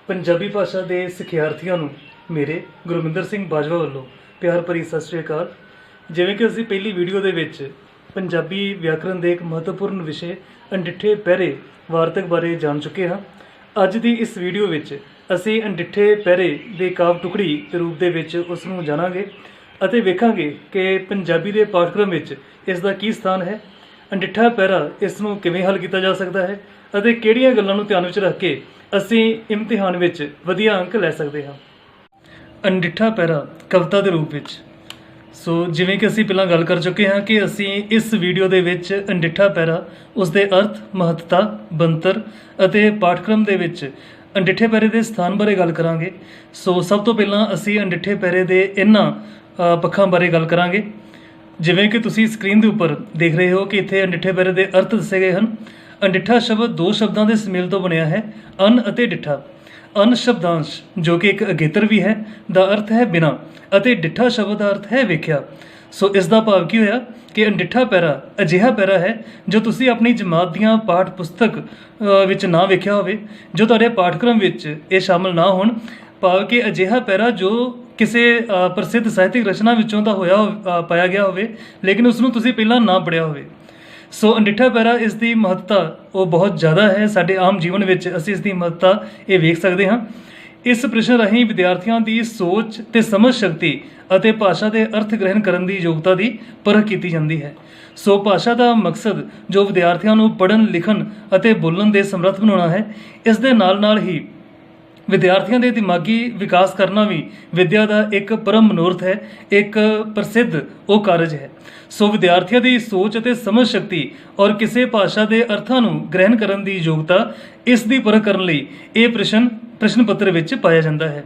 ਪੰਜਾਬੀ ਭਾਸ਼ਾ ਦੇ ਸਿਖਿਆਰਥੀਆਂ ਨੂੰ ਮੇਰੇ ਗੁਰਮਿੰਦਰ ਸਿੰਘ ਬਾਜਵਾ ਵੱਲੋਂ ਪਿਆਰ ਭਰੀ ਸਤਿ ਸ਼੍ਰੀ ਅਕਾਲ। ਜਿਵੇਂ ਕਿ ਅਸੀਂ ਪਹਿਲੀ ਵੀਡੀਓ ਦੇ ਵਿੱਚ ਪੰਜਾਬੀ ਵਿਆਕਰਣ ਦੇ ਇੱਕ ਮਹੱਤਵਪੂਰਨ ਵਿਸ਼ੇ ਅਣਡਿੱਠੇ ਪਹਿਰੇ ਵਾਰਤਕ ਬਾਰੇ ਜਾਣ ਚੁੱਕੇ ਹਾਂ। ਅੱਜ ਦੀ ਇਸ ਵੀਡੀਓ ਵਿੱਚ ਅਸੀਂ ਅਣਡਿੱਠੇ ਪਹਿਰੇ ਦੇ ਕਾਵਿ ਟੁਕੜੀ ਦੇ ਰੂਪ ਦੇ ਵਿੱਚ ਉਸ ਨੂੰ ਜਾਣਾਂਗੇ ਅਤੇ ਵੇਖਾਂਗੇ ਕਿ ਪੰਜਾਬੀ ਦੇ ਪਾਠਕ੍ਰਮ ਵਿੱਚ ਇਸ ਦਾ ਕੀ ਸਥਾਨ ਹੈ, ਅਣਡਿੱਠਾ ਪਹਿਰਾ ਇਸ ਨੂੰ ਕਿਵੇਂ ਹੱਲ ਕੀਤਾ ਜਾ ਸਕਦਾ ਹੈ ਅਤੇ ਕਿਹੜੀਆਂ ਗੱਲਾਂ ਨੂੰ ਧਿਆਨ ਵਿੱਚ ਰੱਖ ਕੇ ਅਸੀਂ ਇਮਤਿਹਾਨ ਵਿੱਚ ਵਧੀਆ ਅੰਕ ਲੈ ਸਕਦੇ ਹਾਂ। ਅਣਡਿੱਠਾ ਪਹਿਰਾ ਕਵਿਤਾ ਦੇ ਰੂਪ ਵਿੱਚ। ਸੋ ਜਿਵੇਂ ਕਿ ਅਸੀਂ ਪਹਿਲਾਂ ਗੱਲ ਕਰ ਚੁੱਕੇ ਹਾਂ ਕਿ ਅਸੀਂ ਇਸ ਵੀਡੀਓ ਦੇ ਵਿੱਚ ਅਣਡਿੱਠਾ ਪਹਿਰਾ, ਉਸ ਦੇ ਅਰਥ, ਮਹੱਤਤਾ, ਬਣਤਰ ਅਤੇ ਪਾਠਕ੍ਰਮ ਦੇ ਵਿੱਚ ਅਣਡਿੱਠੇ ਪਹਿਰੇ ਦੇ ਸਥਾਨ ਬਾਰੇ ਗੱਲ ਕਰਾਂਗੇ। ਸੋ ਸਭ ਤੋਂ ਪਹਿਲਾਂ ਅਸੀਂ ਅਣਡਿੱਠੇ ਪਹਿਰੇ ਦੇ ਇਹਨਾਂ ਪੱਖਾਂ ਬਾਰੇ ਗੱਲ ਕਰਾਂਗੇ। ਜਿਵੇਂ ਕਿ ਤੁਸੀਂ ਸਕਰੀਨ ਦੇ ਉੱਪਰ ਦੇਖ ਰਹੇ ਹੋ ਕਿ ਇੱਥੇ ਅਣਡਿੱਠੇ ਪਹਿਰੇ ਦੇ ਅਰਥ ਦੱਸੇ ਗਏ ਹਨ। ਅਣਡਿੱਠਾ ਸ਼ਬਦ ਦੋ ਸ਼ਬਦਾਂ ਦੇ ਸੁਮੇਲ ਤੋਂ ਬਣਿਆ ਹੈ, ਅਨ ਅਤੇ ਡਿੱਠਾ। ਅਨ ਸ਼ਬਦਾਂਸ਼ ਜੋ ਕਿ ਇੱਕ ਅਗੇਤਰ ਵੀ ਹੈ ਦਾ ਅਰਥ ਹੈ ਬਿਨਾਂ, ਅਤੇ ਡਿੱਠਾ ਸ਼ਬਦ ਦਾ ਅਰਥ ਹੈ ਵੇਖਿਆ। ਸੋ ਇਸ ਦਾ ਭਾਵ ਕੀ ਹੋਇਆ ਕਿ ਅਣਡਿੱਠਾ ਪਹਿਰਾ ਅਜਿਹਾ ਪਹਿਰਾ ਹੈ ਜੋ ਤੁਸੀਂ ਆਪਣੀ ਜਮਾਤ ਦੀਆਂ ਪਾਠ ਪੁਸਤਕ ਵਿੱਚ ਨਾ ਵੇਖਿਆ ਹੋਵੇ, ਜੋ ਤੁਹਾਡੇ ਪਾਠਕ੍ਰਮ ਵਿੱਚ ਇਹ ਸ਼ਾਮਲ ਨਾ ਹੋਣ। ਭਾਵ ਕਿ ਅਜਿਹਾ ਪਹਿਰਾ ਜੋ ਕਿਸੇ ਪ੍ਰਸਿੱਧ ਸਾਹਿਤਿਕ ਰਚਨਾ ਵਿੱਚੋਂ ਤਾਂ ਹੋਇਆ ਪਾਇਆ ਗਿਆ ਹੋਵੇ, ਲੇਕਿਨ ਉਸ ਨੂੰ ਤੁਸੀਂ ਪਹਿਲਾਂ ਨਾ ਪੜ੍ਹਿਆ ਹੋਵੇ। ਸੋ ਅਣਡਿੱਠਾ ਪਹਿਰਾ, ਇਸ ਦੀ ਮਹੱਤਤਾ ਉਹ ਬਹੁਤ ਜ਼ਿਆਦਾ ਹੈ। ਸਾਡੇ ਆਮ ਜੀਵਨ ਵਿੱਚ ਅਸੀਂ ਇਸ ਦੀ ਮਹੱਤਤਾ ਇਹ ਵੇਖ ਸਕਦੇ ਹਾਂ। ਇਸ ਪ੍ਰਸ਼ਨ ਰਾਹੀਂ ਵਿਦਿਆਰਥੀਆਂ ਦੀ ਸੋਚ ਤੇ ਸਮਝ ਸ਼ਕਤੀ ਅਤੇ ਭਾਸ਼ਾ ਦੇ ਅਰਥ ਗ੍ਰਹਿਣ ਕਰਨ ਦੀ ਯੋਗਤਾ ਦੀ ਪਰਖ ਕੀਤੀ ਜਾਂਦੀ ਹੈ। ਸੋ ਭਾਸ਼ਾ ਦਾ ਮਕਸਦ ਜੋ ਵਿਦਿਆਰਥੀਆਂ ਨੂੰ ਪੜ੍ਹਨ, ਲਿਖਣ ਅਤੇ ਬੋਲਣ ਦੇ ਸਮਰੱਥ ਬਣਾਉਣਾ ਹੈ। ਇਸ ਦੇ ਨਾਲ ਨਾਲ ਹੀ ਵਿਦਿਆਰਥੀਆਂ ਦੇ ਦਿਮਾਗੀ ਵਿਕਾਸ ਕਰਨਾ ਵੀ ਵਿਦਿਆ ਦਾ ਇੱਕ ਪਰਮ ਮਨੋਰਥ ਹੈ, ਇੱਕ ਪ੍ਰਸਿੱਧ ਉਹ ਕਾਰਜ ਹੈ। ਸੋ ਵਿਦਿਆਰਥੀਆਂ ਦੀ ਸੋਚ ਅਤੇ ਸਮਝ ਸ਼ਕਤੀ ਔਰ ਕਿਸੇ ਭਾਸ਼ਾ ਦੇ ਅਰਥਾਂ ਨੂੰ ਗ੍ਰਹਿਣ ਕਰਨ ਦੀ ਯੋਗਤਾ, ਇਸ ਦੀ ਪਰਖ ਕਰਨ ਲਈ ਇਹ ਪ੍ਰਸ਼ਨ ਪੱਤਰ ਵਿੱਚ ਪਾਇਆ ਜਾਂਦਾ ਹੈ।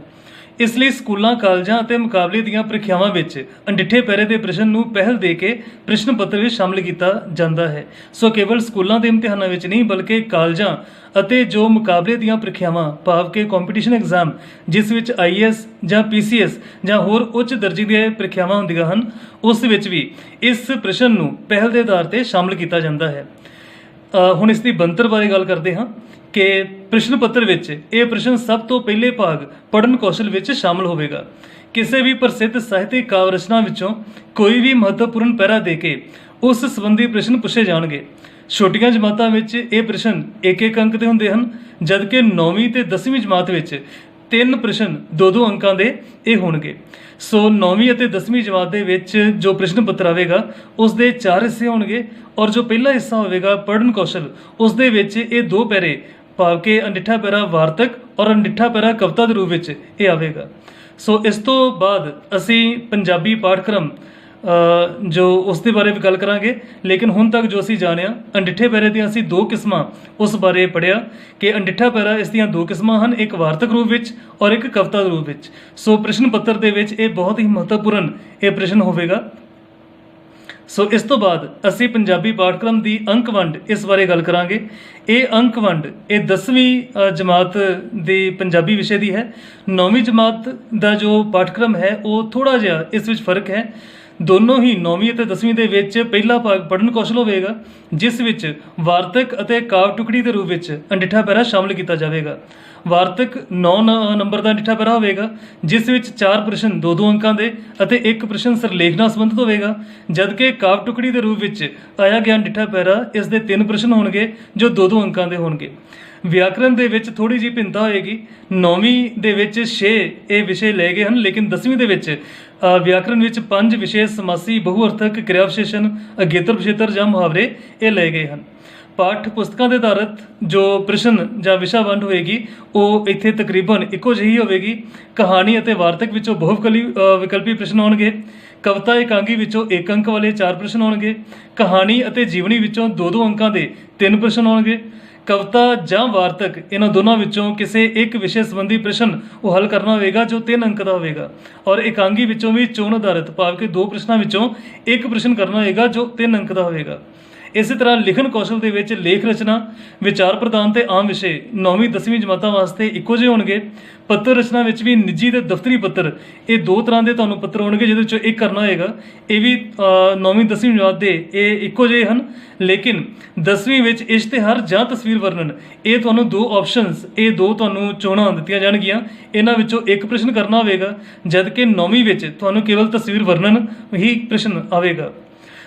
ਇਸ ਲਈ ਸਕੂਲਾਂ, ਕਾਲਜਾਂ ਅਤੇ ਮੁਕਾਬਲੇ ਦੀਆਂ ਪ੍ਰੀਖਿਆਵਾਂ ਵਿੱਚ ਅਣਡਿੱਠੇ ਪਹਿਰੇ ਦੇ ਪ੍ਰਸ਼ਨ ਨੂੰ ਪਹਿਲ ਦੇ ਕੇ ਪ੍ਰਸ਼ਨ ਪੱਤਰ ਵਿੱਚ ਸ਼ਾਮਲ ਕੀਤਾ ਜਾਂਦਾ ਹੈ। ਸੋ ਕੇਵਲ ਸਕੂਲਾਂ ਦੇ ਇਮਤਿਹਾਨਾਂ ਵਿੱਚ ਨਹੀਂ, ਬਲਕਿ ਕਾਲਜਾਂ ਅਤੇ ਜੋ ਮੁਕਾਬਲੇ ਦੀਆਂ ਪ੍ਰੀਖਿਆਵਾਂ, ਭਾਵ ਕਿ ਕੰਪੀਟੀਸ਼ਨ ਐਗਜ਼ਾਮ, ਜਿਸ ਵਿੱਚ IAS ਜਾਂ PCS ਜਾਂ ਹੋਰ ਉੱਚ ਦਰਜੇ ਦੀਆਂ ਪ੍ਰੀਖਿਆਵਾਂ ਹੁੰਦੀਆਂ ਹਨ, ਉਸ ਵਿੱਚ ਵੀ ਇਸ ਪ੍ਰਸ਼ਨ ਨੂੰ ਪਹਿਲ ਦੇ ਆਧਾਰ 'ਤੇ ਸ਼ਾਮਲ ਕੀਤਾ ਜਾਂਦਾ ਹੈ। ਹੁਣ ਇਸ ਦੀ ਬਣਤਰ ਬਾਰੇ ਗੱਲ ਕਰਦੇ ਹਾਂ ਕਿ ਪ੍ਰਸ਼ਨ ਪੱਤਰ ਵਿੱਚ ਇਹ ਪ੍ਰਸ਼ਨ ਸਭ ਤੋਂ ਪਹਿਲੇ ਭਾਗ ਪੜ੍ਹਨ ਕੌਸ਼ਲ ਵਿੱਚ ਸ਼ਾਮਲ ਹੋਵੇਗਾ। ਕਿਸੇ ਵੀ ਪ੍ਰਸਿੱਧ ਸਾਹਿਤਿਕ ਕਾਵਿ ਰਚਨਾ ਵਿੱਚੋਂ ਕੋਈ ਵੀ ਮਹੱਤਵਪੂਰਨ ਪਹਿਰਾ ਦੇ ਕੇ ਉਸ ਸੰਬੰਧੀ ਪ੍ਰਸ਼ਨ ਪੁੱਛੇ ਜਾਣਗੇ। ਛੋਟੀਆਂ ਜਮਾਤਾਂ ਵਿੱਚ ਇਹ ਪ੍ਰਸ਼ਨ ਇੱਕ ਅੰਕ ਦੇ ਹੁੰਦੇ ਹਨ, ਜਦਕਿ 9ਵੀਂ ਤੇ 10ਵੀਂ ਜਮਾਤ ਵਿੱਚ 3 ਪ੍ਰਸ਼ਨ 2-2 ਅੰਕਾਂ ਦੇ ਇਹ ਹੋਣਗੇ। ਸੋ 9ਵੀਂ ਅਤੇ 10ਵੀਂ ਜਮਾਤ ਦੇ ਵਿੱਚ ਜੋ ਪ੍ਰਸ਼ਨ ਪੱਤਰ ਆਵੇਗਾ ਉਸ ਦੇ 4 ਹਿੱਸੇ ਹੋਣਗੇ, ਔਰ ਜੋ ਪਹਿਲਾ ਹਿੱਸਾ ਹੋਵੇਗਾ ਪੜ੍ਹਨ ਕੌਸ਼ਲ, ਉਸ ਦੇ ਵਿੱਚ ਇਹ 2 ਪਹਿਰੇ, ਭਾਵ ਕਿ ਅਣਡਿੱਠਾ ਪਹਿਰਾ ਵਾਰਤਕ ਔਰ ਅਣਡਿੱਠਾ ਪਹਿਰਾ ਕਵਿਤਾ ਦੇ ਰੂਪ ਵਿੱਚ ਇਹ ਆਵੇਗਾ। ਸੋ ਇਸ ਤੋਂ ਬਾਅਦ ਅਸੀਂ ਪੰਜਾਬੀ ਪਾਠਕ੍ਰਮ ਜੋ ਉਸ ਦੇ ਬਾਰੇ ਵੀ ਗੱਲ ਕਰਾਂਗੇ। ਲੇਕਿਨ ਹੁਣ ਤੱਕ ਜੋ ਅਸੀਂ ਜਾਣਿਆ, ਅਣਡਿੱਠੇ ਪਹਿਰੇ ਦੀਆਂ ਅਸੀਂ 2 ਕਿਸਮਾਂ ਉਸ ਬਾਰੇ ਪੜ੍ਹਿਆ ਕਿ ਅਣਡਿੱਠਾ ਪਹਿਰਾ, ਇਸ ਦੀਆਂ 2 ਕਿਸਮਾਂ ਹਨ, ਇੱਕ ਵਾਰਤਕ ਰੂਪ ਵਿੱਚ ਔਰ ਇੱਕ ਕਵਿਤਾ ਦੇ ਰੂਪ ਵਿੱਚ। ਸੋ ਪ੍ਰਸ਼ਨ ਪੱਤਰ ਦੇ ਵਿੱਚ ਇਹ ਬਹੁਤ ਹੀ ਮਹੱਤਵਪੂਰਨ ਇਹ ਪ੍ਰਸ਼ਨ ਹੋਵੇਗਾ। ਸੋ ਇਸ ਤੋਂ ਬਾਅਦ ਅਸੀਂ ਪੰਜਾਬੀ ਪਾਠਕ੍ਰਮ ਦੀ ਅੰਕ ਵੰਡ, ਇਸ ਬਾਰੇ ਗੱਲ ਕਰਾਂਗੇ। ਇਹ ਅੰਕ ਵੰਡ ਇਹ 10ਵੀਂ ਜਮਾਤ ਦੀ ਪੰਜਾਬੀ ਵਿਸ਼ੇ ਦੀ ਹੈ। 9ਵੀਂ ਜਮਾਤ ਦਾ ਜੋ ਪਾਠਕ੍ਰਮ ਹੈ ਉਹ ਥੋੜ੍ਹਾ ਜਿਹਾ ਇਸ ਵਿੱਚ ਫਰਕ ਹੈ। ਦੋਨੋਂ ਹੀ 9ਵੀਂ ਅਤੇ 10ਵੀਂ ਦੇ ਵਿੱਚ ਪਹਿਲਾ ਭਾਗ ਪੜ੍ਹਨ ਕੌਸ਼ਲ ਹੋਵੇਗਾ, ਜਿਸ ਵਿੱਚ ਵਾਰਤਕ ਅਤੇ ਕਾਵਿ ਟੁਕੜੀ ਦੇ ਰੂਪ ਵਿੱਚ ਅਣਡਿੱਠਾ ਪਹਿਰਾ ਸ਼ਾਮਲ ਕੀਤਾ ਜਾਵੇਗਾ। ਵਾਰਤਕ 9 ਨੰਬਰ ਦਾ ਅਣਡਿੱਠਾ ਪਹਿਰਾ ਹੋਵੇਗਾ, ਜਿਸ ਵਿੱਚ 4 ਪ੍ਰਸ਼ਨ 2-2 ਅੰਕਾਂ ਦੇ ਅਤੇ 1 ਪ੍ਰਸ਼ਨ ਸਿਰਲੇਖ ਨਾਲ ਸੰਬੰਧਿਤ ਹੋਵੇਗਾ। ਜਦਕਿ ਕਾਵਿ ਟੁਕੜੀ ਦੇ ਰੂਪ ਵਿੱਚ ਆਇਆ ਗਿਆ ਅਣਡਿੱਠਾ ਪਹਿਰਾ, ਇਸ ਦੇ 3 ਪ੍ਰਸ਼ਨ ਹੋਣਗੇ ਜੋ 2-2 ਅੰਕਾਂ ਦੇ ਹੋਣਗੇ। ਵਿਆਕਰਣ ਦੇ ਵਿੱਚ ਥੋੜ੍ਹੀ ਜਿਹੀ ਭਿੰਨਤਾ ਹੋਏਗੀ। 9ਵੀਂ ਦੇ ਵਿੱਚ 6 ਇਹ ਵਿਸ਼ੇ ਲਏ ਗਏ ਹਨ, ਲੇਕਿਨ 10ਵੀਂ ਦੇ ਵਿੱਚ ਵਿਆਕਰਣ ਵਿੱਚ 5 ਵਿਸ਼ੇ, ਸਮਾਸੀ, ਬਹੁਅਰਥਕ, ਕਿਰਿਆ ਵਿਸ਼ੇਸ਼ਣ, ਅਗੇਤਰ, ਪਿਛੇਤਰ ਜਾਂ ਮੁਹਾਵਰੇ ਇਹ ਲਏ ਗਏ ਹਨ। ਪਾਠ ਪੁਸਤਕਾਂ ਦੇ ਆਧਾਰਿਤ ਜੋ ਪ੍ਰਸ਼ਨ ਜਾਂ ਵਿਸ਼ਾ ਵੰਡ ਹੋਏਗੀ ਉਹ ਇੱਥੇ ਤਕਰੀਬਨ ਇੱਕੋ ਜਿਹੀ ਹੋਵੇਗੀ। ਕਹਾਣੀ ਅਤੇ ਵਾਰਤਕ ਵਿੱਚੋਂ ਵਿਕਲਪੀ ਪ੍ਰਸ਼ਨ ਹੋਣਗੇ। ਕਵਿਤਾ ਇਕਾਂਗੀ ਵਿੱਚੋਂ 1 ਅੰਕ ਵਾਲੇ 4 ਪ੍ਰਸ਼ਨ ਹੋਣਗੇ। ਕਹਾਣੀ ਅਤੇ ਜੀਵਨੀ ਵਿੱਚੋਂ 2-2 ਅੰਕਾਂ ਦੇ 3 ਪ੍ਰਸ਼ਨ ਹੋਣਗੇ। ਕਵਿਤਾ ਜਾਂ ਵਾਰਤਕ, ਇਹਨਾਂ ਦੋਨਾਂ ਵਿੱਚੋਂ ਕਿਸੇ ਇੱਕ ਵਿਸ਼ੇ ਸੰਬੰਧੀ ਪ੍ਰਸ਼ਨ ਉਹ ਹੱਲ ਕਰਨਾ ਹੋਵੇਗਾ ਜੋ 3 ਅੰਕ ਦਾ ਹੋਵੇਗਾ। ਔਰ ਇਕਾਂਗੀ ਵਿੱਚੋਂ ਵੀ ਚੋਣ ਆਧਾਰਿਤ, ਭਾਵ ਕਿ 2 ਪ੍ਰਸ਼ਨਾਂ ਵਿੱਚੋਂ 1 ਪ੍ਰਸ਼ਨ ਕਰਨਾ ਹੋਵੇਗਾ ਜੋ 3 ਅੰਕ ਦਾ ਹੋਵੇਗਾ। ਇਸੇ ਤਰ੍ਹਾਂ ਲਿਖਣ ਕੌਸ਼ਲ ਦੇ ਵਿੱਚ ਲੇਖ ਰਚਨਾ, ਵਿਚਾਰ ਪ੍ਰਦਾਨ ਤੇ ਆਮ ਵਿਸ਼ੇ 9ਵੀਂ 10ਵੀਂ ਜਮਾਤਾਂ ਵਾਸਤੇ ਇੱਕੋ ਜਿਹੇ ਹੋਣਗੇ। ਪੱਤਰ ਰਚਨਾ ਵਿੱਚ ਵੀ ਨਿੱਜੀ ਤੇ ਦਫ਼ਤਰੀ ਪੱਤਰ, ਇਹ ਦੋ ਤਰ੍ਹਾਂ ਦੇ ਤੁਹਾਨੂੰ ਪੱਤਰ ਹੋਣਗੇ ਜਿਹਦੇ ਵਿੱਚੋਂ ਇੱਕ ਕਰਨਾ ਹੋਏਗਾ। ਇਹ ਵੀ 9ਵੀਂ 10ਵੀਂ ਜਮਾਤ ਦੇ ਇਹ ਇੱਕੋ ਜਿਹੇ ਹਨ, ਲੇਕਿਨ 10ਵੀਂ ਵਿੱਚ ਇਸ਼ਤਿਹਾਰ ਜਾਂ ਤਸਵੀਰ ਵਰਣਨ, ਇਹ ਤੁਹਾਨੂੰ ਦੋ ਆਪਸ਼ਨਸ, ਇਹ ਦੋ ਤੁਹਾਨੂੰ ਚੋਣਾਂ ਦਿੱਤੀਆਂ ਜਾਣਗੀਆਂ, ਇਹਨਾਂ ਵਿੱਚੋਂ ਇੱਕ ਪ੍ਰਸ਼ਨ ਕਰਨਾ ਹੋਵੇਗਾ, ਜਦ ਕਿ 9ਵੀਂ ਵਿੱਚ ਤੁਹਾਨੂੰ ਕੇਵਲ ਤਸਵੀਰ ਵਰਣਨ ਹੀ ਪ੍ਰਸ਼ਨ ਆਵੇਗਾ।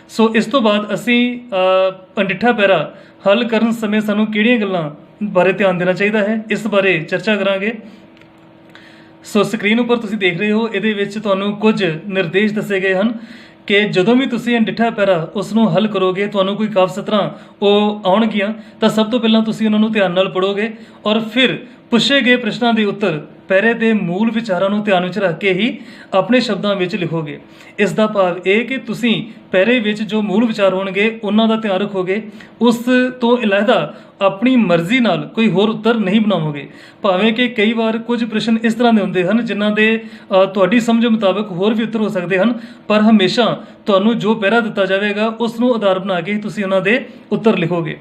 ਸੋ ਇਸ ਤੋਂ ਬਾਅਦ ਅਸੀਂ ਅਣਡਿੱਠਾ ਪੈਰਾ ਹੱਲ ਕਰਨ ਸਮੇਂ ਸਾਨੂੰ ਕਿਹੜੀਆਂ ਗੱਲਾਂ ਬਾਰੇ ਧਿਆਨ ਦੇਣਾ ਚਾਹੀਦਾ ਹੈ, ਇਸ ਬਾਰੇ ਚਰਚਾ ਕਰਾਂਗੇ। ਸੋ ਸਕਰੀਨ ਉੱਪਰ ਤੁਸੀਂ ਦੇਖ ਰਹੇ ਹੋ, ਇਹਦੇ ਵਿੱਚ ਤੁਹਾਨੂੰ ਕੁਝ ਨਿਰਦੇਸ਼ ਦੱਸੇ ਗਏ ਹਨ ਕਿ ਜਦੋਂ ਵੀ ਤੁਸੀਂ ਅਣਡਿੱਠਾ ਪੈਰਾ ਉਸ ਨੂੰ ਹੱਲ ਕਰੋਗੇ, ਤੁਹਾਨੂੰ ਕੋਈ ਕਾਵਿ ਸਤਰਾਂ ਉਹ ਆਉਣਗੀਆਂ ਤਾਂ ਸਭ ਤੋਂ ਪਹਿਲਾਂ ਤੁਸੀਂ ਉਹਨਾਂ ਨੂੰ ਧਿਆਨ ਨਾਲ ਪੜ੍ਹੋਗੇ ਔਰ ਫਿਰ ਪੁੱਛੇ ਗਏ ਪ੍ਰਸ਼ਨਾਂ ਦੇ ਉੱਤਰ ਪੈਰੇ ਦੇ ਮੂਲ ਵਿਚਾਰਾਂ ਨੂੰ ਧਿਆਨ ਵਿੱਚ ਰੱਖ ਕੇ ਹੀ ਆਪਣੇ ਸ਼ਬਦਾਂ ਵਿੱਚ ਲਿਖੋਗੇ। ਇਸ ਦਾ ਭਾਵ ਇਹ ਕਿ ਤੁਸੀਂ ਪੈਰੇ ਵਿੱਚ ਜੋ ਮੂਲ ਵਿਚਾਰ ਹੋਣਗੇ ਉਹਨਾਂ ਦਾ ਧਿਆਨ ਰੱਖੋਗੇ, ਉਸ ਤੋਂ ਇਲਾਵਾ ਆਪਣੀ ਮਰਜ਼ੀ ਨਾਲ ਕੋਈ ਹੋਰ ਉੱਤਰ ਨਹੀਂ ਬਣਾਵੋਗੇ। ਭਾਵੇਂ ਕਿ ਕਈ ਵਾਰ ਕੁਝ ਪ੍ਰਸ਼ਨ ਇਸ ਤਰ੍ਹਾਂ ਦੇ ਹੁੰਦੇ ਹਨ ਜਿਨ੍ਹਾਂ ਦੇ ਤੁਹਾਡੀ ਸਮਝ ਮੁਤਾਬਕ ਹੋਰ ਵੀ ਉੱਤਰ ਹੋ ਸਕਦੇ ਹਨ, ਪਰ ਹਮੇਸ਼ਾ ਤੁਹਾਨੂੰ ਜੋ ਪੈਰਾ ਦਿੱਤਾ ਜਾਵੇਗਾ ਉਸ ਨੂੰ ਆਧਾਰ ਬਣਾ ਕੇ ਤੁਸੀਂ ਉਹਨਾਂ ਦੇ ਉੱਤਰ ਲਿਖੋਗੇ।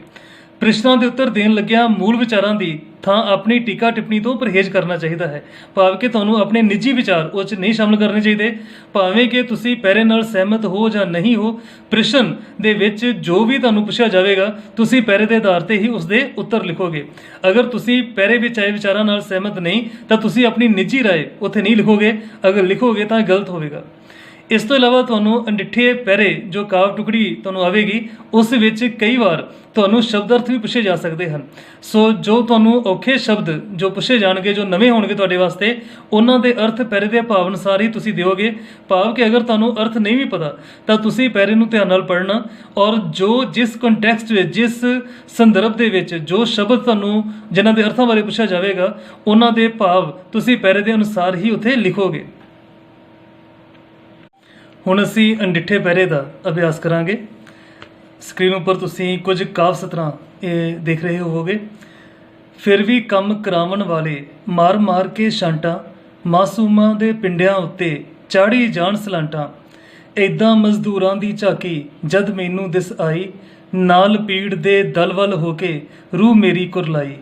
ਪ੍ਰਸ਼ਨਾਂ ਦੇ ਉੱਤਰ ਦੇਣ ਲੱਗਿਆਂ ਮੂਲ ਵਿਚਾਰਾਂ ਦੀ ਥਾਂ ਆਪਣੀ ਟੀਕਾ ਟਿੱਪਣੀ ਤੋਂ ਪਰਹੇਜ਼ ਕਰਨਾ ਚਾਹੀਦਾ ਹੈ। ਭਾਵ ਕਿ ਤੁਹਾਨੂੰ ਆਪਣੇ ਨਿੱਜੀ ਵਿਚਾਰ ਉਹ 'ਚ ਨਹੀਂ ਸ਼ਾਮਲ ਕਰਨੇ ਚਾਹੀਦੇ। ਭਾਵੇਂ ਕਿ ਤੁਸੀਂ ਪੈਰੇ ਨਾਲ ਸਹਿਮਤ ਹੋ ਜਾਂ ਨਹੀਂ ਹੋ, ਪ੍ਰਸ਼ਨ ਦੇ ਵਿੱਚ ਜੋ ਵੀ ਤੁਹਾਨੂੰ ਪੁੱਛਿਆ ਜਾਵੇਗਾ ਤੁਸੀਂ ਪੈਰੇ ਦੇ ਆਧਾਰ ਤੇ ਹੀ ਉਸ ਦੇ ਉੱਤਰ ਲਿਖੋਗੇ। ਅਗਰ ਤੁਸੀਂ ਪੈਰੇ ਵਿੱਚ ਆਏ ਵਿਚਾਰਾਂ ਨਾਲ ਸਹਿਮਤ ਨਹੀਂ ਤਾਂ ਤੁਸੀਂ ਆਪਣੀ ਨਿੱਜੀ ਰਾਏ ਉੱਥੇ ਨਹੀਂ ਲਿਖੋਗੇ, ਅਗਰ ਲਿਖੋਗੇ ਤਾਂ ਗਲਤ ਹੋਵੇਗਾ। ਇਸ ਤੋਂ ਇਲਾਵਾ ਤੁਹਾਨੂੰ ਅਣਡਿੱਠੇ ਪੈਰੇ ਜੋ ਕਾਵਿ ਟੁਕੜੀ ਤੁਹਾਨੂੰ ਆਵੇਗੀ ਉਸ ਵਿੱਚ ਕਈ ਵਾਰ ਤੁਹਾਨੂੰ ਸ਼ਬਦ ਅਰਥ ਵੀ ਪੁੱਛੇ ਜਾ ਸਕਦੇ ਹਨ। ਸੋ ਜੋ ਤੁਹਾਨੂੰ ਔਖੇ ਸ਼ਬਦ ਜੋ ਪੁੱਛੇ ਜਾਣਗੇ, ਜੋ ਨਵੇਂ ਹੋਣਗੇ ਤੁਹਾਡੇ ਵਾਸਤੇ, ਉਹਨਾਂ ਦੇ ਅਰਥ ਪੈਰੇ ਦੇ ਭਾਵ ਅਨੁਸਾਰ ਹੀ ਤੁਸੀਂ ਦਿਓਗੇ। ਭਾਵ ਕਿ ਅਗਰ ਤੁਹਾਨੂੰ ਅਰਥ ਨਹੀਂ ਵੀ ਪਤਾ ਤਾਂ ਤੁਸੀਂ ਪੈਰੇ ਨੂੰ ਧਿਆਨ ਨਾਲ ਪੜ੍ਹਨਾ ਔਰ ਜੋ ਜਿਸ ਕੰਟੈਕਸਟ ਵਿੱਚ, ਜਿਸ ਸੰਦਰਭ ਦੇ ਵਿੱਚ ਜੋ ਸ਼ਬਦ ਤੁਹਾਨੂੰ ਜਿਨ੍ਹਾਂ ਦੇ ਅਰਥਾਂ ਬਾਰੇ ਪੁੱਛਿਆ ਜਾਵੇਗਾ ਉਹਨਾਂ ਦੇ ਭਾਵ ਤੁਸੀਂ ਪੈਰੇ ਦੇ ਅਨੁਸਾਰ ਹੀ ਉੱਥੇ ਲਿਖੋਗੇ। ਹੁਣ ਅਸੀਂ ਅਣਡਿੱਠੇ ਪੈਰੇ ਦਾ ਅਭਿਆਸ ਕਰਾਂਗੇ। ਸਕਰੀਨ ਉੱਪਰ ਤੁਸੀਂ ਕੁਝ ਕਾਵਿ ਸਤਰਾਂ ਇਹ ਦੇਖ ਰਹੇ ਹੋਵੋਗੇ। ਫਿਰ ਵੀ ਕੰਮ ਕਰਾਵਣ ਵਾਲੇ ਮਾਰ ਮਾਰ ਕੇ ਛਾਂਟਾਂ, ਮਾਸੂਮਾਂ ਦੇ ਪਿੰਡਿਆਂ ਉੱਤੇ ਚਾੜੀ ਜਾਣ ਸਲਾਂਟਾਂ। ਏਦਾਂ ਮਜ਼ਦੂਰਾਂ ਦੀ ਝਾਕੀ ਜਦ ਮੈਨੂੰ ਦਿਸ ਆਈ, ਨਾਲ ਪੀੜ ਦੇ ਦਲ ਵੱਲ ਹੋ ਕੇ ਰੂਹ ਮੇਰੀ ਕੁਰਲਾਈ।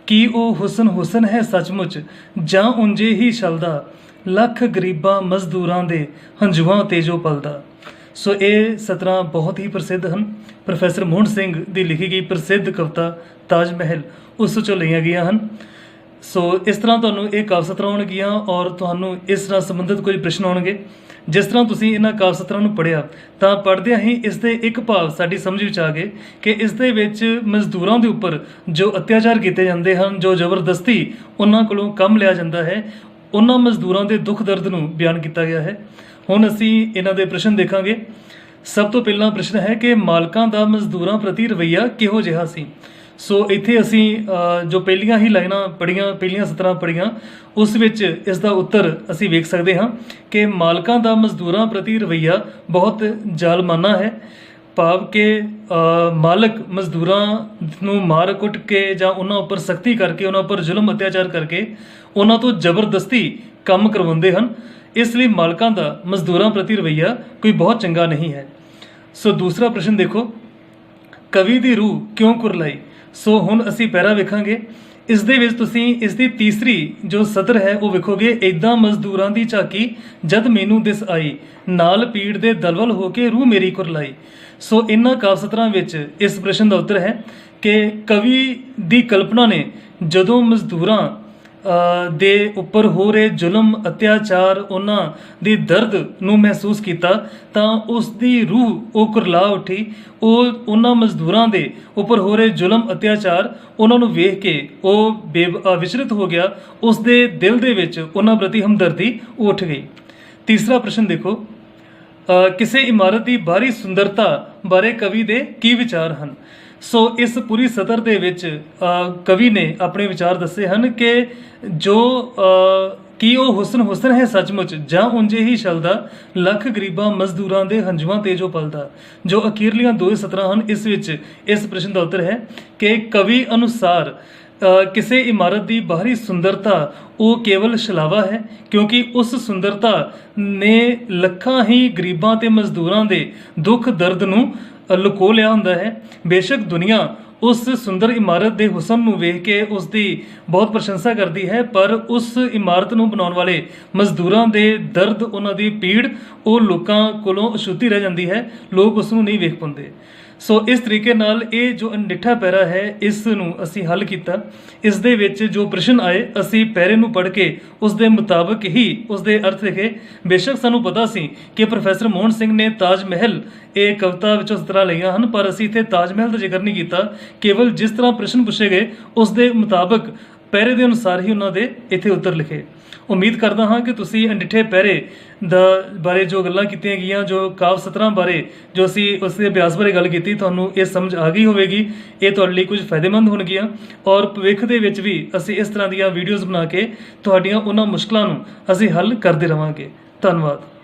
ਕੀ ਉਹ ਹੁਸਨ ਹੈ ਸੱਚਮੁੱਚ ਜਾਂ ਉਂਝੇ ਹੀ ਛਲਦਾ, ਲੱਖ ਗਰੀਬਾਂ ਮਜ਼ਦੂਰਾਂ ਦੇ ਹੰਝੂਆਂ ਤੇ ਜੋ ਪਲਦਾ। ਸੋ ਇਹ ਸਤਰਾਂ ਬਹੁਤ ਹੀ ਪ੍ਰਸਿੱਧ ਹਨ। ਪ੍ਰੋਫੈਸਰ ਮੋਹਨ ਸਿੰਘ ਦੀ ਲਿਖੀ ਗਈ ਪ੍ਰਸਿੱਧ ਕਵਿਤਾ ਤਾਜ ਮਹਿਲ ਉਸ 'ਚੋਂ ਲਈਆਂ ਗਈਆਂ ਹਨ। ਸੋ ਇਸ ਤਰ੍ਹਾਂ ਤੁਹਾਨੂੰ ਇਹ ਕਾਵਿ ਸਤਰਾਂ ਹੋਣਗੀਆਂ ਔਰ ਤੁਹਾਨੂੰ ਇਸ ਨਾਲ ਸੰਬੰਧਿਤ ਕੁਝ ਪ੍ਰਸ਼ਨ ਹੋਣਗੇ। ਜਿਸ ਤਰ੍ਹਾਂ ਤੁਸੀਂ ਇਹਨਾਂ ਕਾਵਿ ਸਤਰਾਂ ਨੂੰ ਪੜ੍ਹਿਆ ਤਾਂ ਪੜ੍ਹਦਿਆਂ ਹੀ ਇਸ ਦੇ ਇੱਕ ਭਾਵ ਸਾਡੀ ਸਮਝ ਵਿੱਚ ਆ ਗਏ ਕਿ ਇਸ ਦੇ ਵਿੱਚ ਮਜ਼ਦੂਰਾਂ ਦੇ ਉੱਪਰ ਜੋ ਅਤਿਆਚਾਰ ਕੀਤੇ ਜਾਂਦੇ ਹਨ, ਜੋ ਜ਼ਬਰਦਸਤੀ ਉਹਨਾਂ ਕੋਲੋਂ ਕੰਮ ਲਿਆ ਜਾਂਦਾ ਹੈ, ਉਹਨਾਂ ਮਜ਼ਦੂਰਾਂ ਦੇ ਦੁੱਖ ਦਰਦ ਨੂੰ ਬਿਆਨ ਕੀਤਾ ਗਿਆ ਹੈ। ਹੁਣ ਅਸੀਂ ਇਹਨਾਂ ਦੇ ਪ੍ਰਸ਼ਨ ਦੇਖਾਂਗੇ। ਸਭ ਤੋਂ ਪਹਿਲਾਂ ਪ੍ਰਸ਼ਨ ਹੈ ਕਿ ਮਾਲਕਾਂ ਦਾ ਮਜ਼ਦੂਰਾਂ ਪ੍ਰਤੀ ਰਵੱਈਆ ਕਿਹੋ ਜਿਹਾ ਸੀ। ਸੋ ਇੱਥੇ ਅਸੀਂ ਜੋ ਪਹਿਲੀਆਂ ਹੀ ਲਾਈਨਾਂ ਪੜ੍ਹੀਆਂ, ਪਹਿਲੀਆਂ ਸਤਰਾਂ ਪੜ੍ਹੀਆਂ, ਉਸ ਵਿੱਚ ਇਸ ਦਾ ਉੱਤਰ ਅਸੀਂ ਵੇਖ ਸਕਦੇ ਹਾਂ ਕਿ ਮਾਲਕਾਂ ਦਾ ਮਜ਼ਦੂਰਾਂ ਪ੍ਰਤੀ ਰਵੱਈਆ ਬਹੁਤ ਜ਼ਾਲਮਾਨਾ ਹੈ। ਭਾਵ ਕਿ ਮਾਲਕ ਮਜ਼ਦੂਰਾਂ ਨੂੰ ਮਾਰ ਕੁੱਟ ਕੇ ਜਾਂ ਉਹਨਾਂ ਉੱਪਰ ਸਖਤੀ ਕਰਕੇ, ਉਹਨਾਂ ਉੱਪਰ ਜ਼ੁਲਮ ਅਤਿਆਚਾਰ ਕਰਕੇ ਉਹਨਾਂ ਤੋਂ ਜ਼ਬਰਦਸਤੀ ਕੰਮ ਕਰਵਾਉਂਦੇ ਹਨ। ਇਸ ਲਈ ਮਾਲਕਾਂ ਦਾ ਮਜ਼ਦੂਰਾਂ ਪ੍ਰਤੀ ਰਵੱਈਆ ਕੋਈ ਬਹੁਤ ਚੰਗਾ ਨਹੀਂ ਹੈ। ਸੋ ਦੂਸਰਾ ਪ੍ਰਸ਼ਨ ਦੇਖੋ, ਕਵੀ ਦੀ ਰੂਹ ਕਿਉਂ ਕੁਰਲਾਈ। ਸੋ ਹੁਣ ਅਸੀਂ ਪੈਰਾ ਵੇਖਾਂਗੇ। ਇਸ ਦੇ ਵਿੱਚ ਤੁਸੀਂ ਇਸ ਦੀ ਤੀਸਰੀ ਜੋ ਸਤਰ ਹੈ ਉਹ ਵੇਖੋਗੇ, ਏਦਾਂ ਮਜ਼ਦੂਰਾਂ ਦੀ ਝਾਕੀ ਜਦ ਮੈਨੂੰ ਦਿਸ ਆਈ, ਨਾਲ ਪੀੜ ਦੇ ਦਲਵਲ ਹੋ ਕੇ ਰੂਹ ਮੇਰੀ ਕੁਰਲਾਈ। ਸੋ ਇਹਨਾਂ ਕਾਵਿ ਸਤਰਾਂ ਵਿੱਚ ਇਸ ਪ੍ਰਸ਼ਨ ਦਾ ਉੱਤਰ ਹੈ ਕਿ ਕਵੀ ਦੀ ਕਲਪਨਾ ਨੇ ਜਦੋਂ ਮਜ਼ਦੂਰਾਂ ਦੇ ਉੱਪਰ ਹੋ ਰਹੇ ਜ਼ੁਲਮ ਅਤਿਆਚਾਰ, ਉਹਨਾਂ ਦੀ ਦਰਦ ਨੂੰ ਮਹਿਸੂਸ ਕੀਤਾ ਤਾਂ ਉਸ ਦੀ ਰੂਹ ਉਹ ਕੁਰਲਾ ਉੱਠੀ। ਉਹ ਉਹਨਾਂ ਮਜ਼ਦੂਰਾਂ ਦੇ ਉੱਪਰ ਹੋ ਰਹੇ ਜ਼ੁਲਮ ਅਤਿਆਚਾਰ ਉਹਨਾਂ ਨੂੰ ਵੇਖ ਕੇ ਉਹ ਵਿਚਲਿਤ ਹੋ ਗਿਆ। ਉਸ ਦੇ ਦਿਲ ਦੇ ਵਿੱਚ ਉਹਨਾਂ ਪ੍ਰਤੀ ਹਮਦਰਦੀ ਉੱਠ ਗਈ। ਤੀਸਰਾ ਪ੍ਰਸ਼ਨ ਦੇਖੋ, ਕਿਸੇ ਇਮਾਰਤ ਦੀ ਬਾਹਰੀ ਸੁੰਦਰਤਾ ਬਾਰੇ ਕਵੀ ਦੇ ਕੀ ਵਿਚਾਰ ਹਨ। ਸੋ ਇਸ ਪੂਰੀ ਸਤਰ ਦੇ ਵਿੱਚ ਕਵੀ ਨੇ ਆਪਣੇ ਵਿਚਾਰ ਦੱਸੇ ਹਨ ਕਿ ਜੋ ਕੀ ਉਹ ਹੁਸਨ ਹੈ ਸੱਚਮੁੱਚ ਜਾਂ ਉਂਝੇ ਹੀ ਛਲਦਾ, ਲੱਖ ਗਰੀਬਾਂ ਮਜ਼ਦੂਰਾਂ ਦੇ ਹੰਝੂਆਂ ਤੇ ਜੋ ਪਲਦਾ। ਜੋ ਅਖੀਰਲੀਆਂ ਦੋ ਸਤਰਾਂ ਹਨ, ਇਸ ਵਿੱਚ ਇਸ ਪ੍ਰਸ਼ਨ ਦਾ ਉੱਤਰ ਹੈ ਕਿ ਕਵੀ ਅਨੁਸਾਰ ਕਿਸੇ ਇਮਾਰਤ ਦੀ ਬਾਹਰੀ ਸੁੰਦਰਤਾ ਉਹ ਕੇਵਲ ਛਲਾਵਾ ਹੈ, ਕਿਉਂਕਿ ਉਸ ਸੁੰਦਰਤਾ ਨੇ ਲੱਖਾਂ ਹੀ ਗਰੀਬਾਂ ਤੇ ਮਜ਼ਦੂਰਾਂ ਦੇ ਦੁੱਖ ਦਰਦ ਨੂੰ ਲੁਕੋ ਲਿਆ ਹੁੰਦਾ ਹੈ। ਬੇਸ਼ੱਕ ਦੁਨੀਆ ਉਸ ਸੁੰਦਰ ਇਮਾਰਤ ਦੇ ਹੁਸਨ ਨੂੰ ਵੇਖ ਕੇ ਉਸ ਦੀ ਬਹੁਤ ਪ੍ਰਸ਼ੰਸਾ ਕਰਦੀ ਹੈ, ਪਰ ਉਸ ਇਮਾਰਤ ਨੂੰ ਬਣਾਉਣ ਵਾਲੇ ਮਜ਼ਦੂਰਾਂ ਦੇ ਦਰਦ, ਉਹਨਾਂ ਦੀ ਪੀੜ, ਉਹ ਲੋਕਾਂ ਕੋਲੋਂ ਅਛੂਤੀ ਰਹਿ ਜਾਂਦੀ ਹੈ। ਲੋਕ ਉਸ ਨੂੰ ਨਹੀਂ ਵੇਖ ਪਾਉਂਦੇ। ਸੋ ਇਸ ਤਰੀਕੇ ਨਾਲ ਇਹ ਜੋ ਅਣਡਿੱਠਾ ਪੈਰਾ ਹੈ, ਇਸ ਨੂੰ ਅਸੀਂ ਹੱਲ ਕੀਤਾ। ਇਸ ਦੇ ਵਿੱਚ ਜੋ ਪ੍ਰਸ਼ਨ ਆਏ, ਅਸੀਂ ਪੈਰੇ ਨੂੰ ਪੜ੍ਹ ਕੇ ਉਸ ਦੇ ਮੁਤਾਬਕ ਹੀ ਉਸ ਦੇ ਅਰਥ ਲਿਖੇ। ਬੇਸ਼ੱਕ ਸਾਨੂੰ ਪਤਾ ਸੀ ਕਿ ਪ੍ਰੋਫੈਸਰ ਮੋਹਨ ਸਿੰਘ ਨੇ ਤਾਜ ਮਹਿਲ ਇਹ ਕਵਿਤਾ ਵਿੱਚੋਂ ਇਸ ਤਰ੍ਹਾਂ ਲਈਆਂ ਹਨ, ਪਰ ਅਸੀਂ ਇੱਥੇ ਤਾਜ ਮਹਿਲ ਦਾ ਜ਼ਿਕਰ ਨਹੀਂ ਕੀਤਾ। ਕੇਵਲ ਜਿਸ ਤਰ੍ਹਾਂ ਪ੍ਰਸ਼ਨ ਪੁੱਛੇ ਗਏ ਉਸ ਦੇ ਮੁਤਾਬਕ ਪੈਰੇ ਦੇ ਅਨੁਸਾਰ ਹੀ ਉਹਨਾਂ ਦੇ ਇੱਥੇ ਉੱਤਰ ਲਿਖੇ। ਉਮੀਦ ਕਰਦਾ ਹਾਂ ਕਿ ਤੁਸੀਂ ਅਣਡਿੱਠੇ ਪੈਰੇ ਦਾ ਬਾਰੇ ਜੋ ਗੱਲਾਂ ਕੀਤੀਆਂ ਗਈਆਂ, ਜੋ ਕਾਵ ਸਤਰਾਂ ਬਾਰੇ ਜੋ ਅਸੀਂ ਉਸ ਦੇ ਅਭਿਆਸ ਬਾਰੇ ਗੱਲ ਕੀਤੀ, ਤੁਹਾਨੂੰ ਇਹ ਸਮਝ ਆ ਗਈ ਹੋਵੇਗੀ। ਇਹ ਤੁਹਾਡੇ ਲਈ ਕੁਝ ਫਾਇਦੇਮੰਦ ਹੋਣਗੀਆਂ ਔਰ ਭਵਿੱਖ ਦੇ ਵਿੱਚ ਵੀ ਅਸੀਂ ਇਸ ਤਰ੍ਹਾਂ ਦੀਆਂ ਵੀਡੀਓਜ਼ ਬਣਾ ਕੇ ਤੁਹਾਡੀਆਂ ਉਹਨਾਂ ਮੁਸ਼ਕਲਾਂ ਨੂੰ ਅਸੀਂ ਹੱਲ ਕਰਦੇ ਰਹਾਂਗੇ। ਧੰਨਵਾਦ।